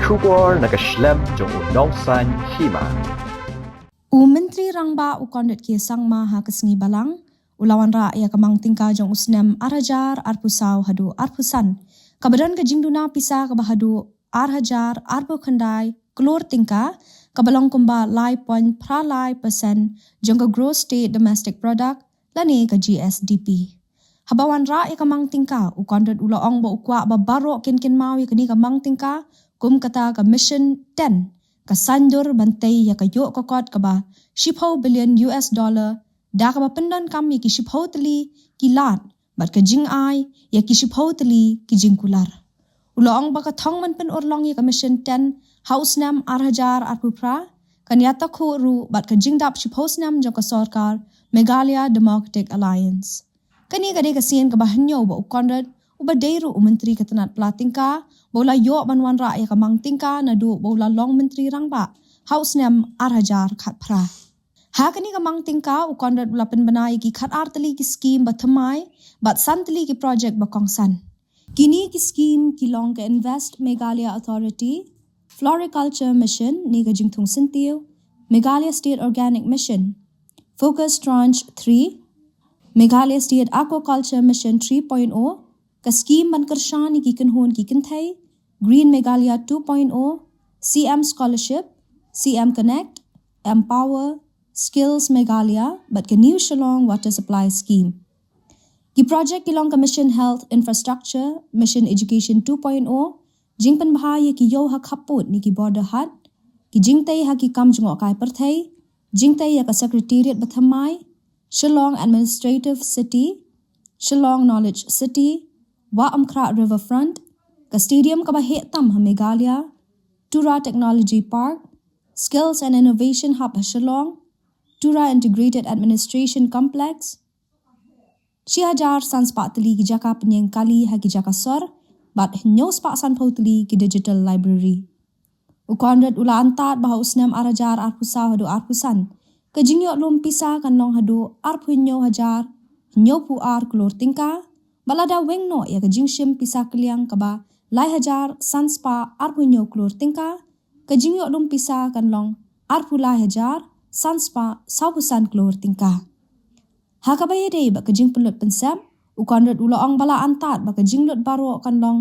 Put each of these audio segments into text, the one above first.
Kular nakaslem jong unongsan Hima. Menteri Rangba ukondet ke sangma ha kesengi balang, ulawan ra ya kamang tingka jong usnem arajar arpusau hadu arpusan. Kabadan ke Duna pisa kabahadu arhajar arpu khandai Klur Tyngka kabalong kumba lai point pralai persen jong ke gross state domestic product lani ke GSDP. Habawan ra ya kamang tingka ukondet ulaong ba ukwa ba baro kin mau ya kini kamang tingka kum kata ke mission 10 ka sandur bantai ya ka yok kokot ka ba $10 billion da ka ba pendan kam ya ki $10 tali ki lat bat ka jing ai ya ki $10 tali ki jing kular ulong ba ka thong man pen orlong ya ka mission 10 house nam arhajar arpupra kan yata khu ru bat ka jing dap $10 nam jo ka sarkar Meghalaya Democratic Alliance kani ka de ka sien ka ba hanyo ba ukondad uba deiru menteri ketenat Tyngka bola yo banwan ra ya kamang Tyngka na du bola long menteri rangba house nem arhajar khat pra ha kani kamang Tyngka ukondat bola penbanai ki khat artali ki scheme bathamai bat santali ki project bakongsan kini ki scheme ki long ka invest Meghalaya Authority Floriculture Mission ni ka jingthung sintiu Meghalaya State Organic Mission Focus Tranche 3 Meghalaya State Aquaculture Mission 3.0 ka scheme ban kershan ni ki kenhon ki kenthai Green Meghalaya 2.0 CM Scholarship CM Connect Empower Skills Meghalaya but ke new Shillong Water Supply Scheme ki project ki long ka Mission Health Infrastructure Mission Education 2.0 jingpan bahaya ki yo ha khaput ni ki border hat ki jingtai ha ki kam jungo kai perthai jingtai ya ka secretariat bathamai Shillong Administrative City Shillong Knowledge City Wa Amkra Riverfront, ka stadium ka bahetam ha Meghalaya, Tura Technology Park, Skills and Innovation Hub ha Shillong, Tura Integrated Administration Complex, Shihajar Sanspa Tali ki jaka penyeng kali ha ki jaka sor, bat hinyo spa sanpau tali ki digital library. Ukondat ula antat baha usnam arajar arpusaw hadu arpusan, ka jingyok lum pisa kan long hadu arpu hinyo hajar, hinyo pu ar Klur Tyngka, balada wengno ya ka jingshim pisa kliang kaba lai hajar sanspa arpunyo Klur Tyngka ka jingyo dum pisa kanlong arpu lai hajar sanspa saupusan Klur Tyngka ha ka baye dei ba ka jing penlut pensam ukandot ulaong bala antat ba ka jinglut baro kanlong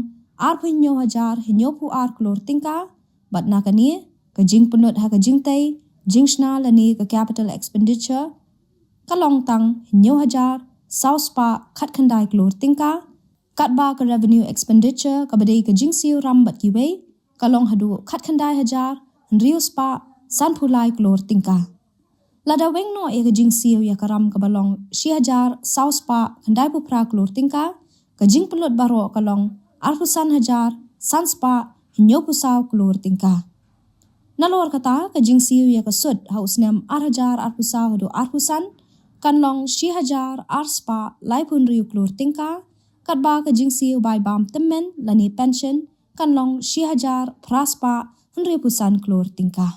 arpunyo hajar hinyo pu ar Klur Tyngka bat na kani ka jing penlut ha ka jingtai jingshna lani ka capital expenditure kalong tang hinyo hajar Sauspa khat khandai Klur Tyngka katba ka revenue expenditure ka badai ka jingsiu rambat ki wei kalong hadu khat khandai hajar riuspa sanphulai Klur Tyngka lada wengno e ka jingsiu ya karam ka balong 6000 sauspa khandai pupra Klur Tyngka ka jingpulot baro kalong arpusan hajar sanspa hinyopusaw Klur Tyngka nalor kata ka jingsiu ya ka sud hausnam arhajar arpusaw hadu arpusan kanlong 6000 arspa laipun riu Klur Tyngka katba ka jingsiu bai bam temen lani pension kanlong 6000 praspa riu pusan Klur Tyngka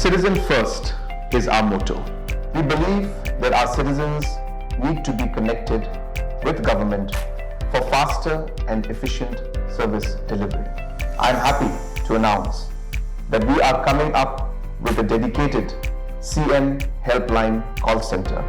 Citizen first is our motto. We believe that our citizens need to be connected with government for faster and efficient service delivery. I am happy to announce that we are coming up with a dedicated CM helpline call center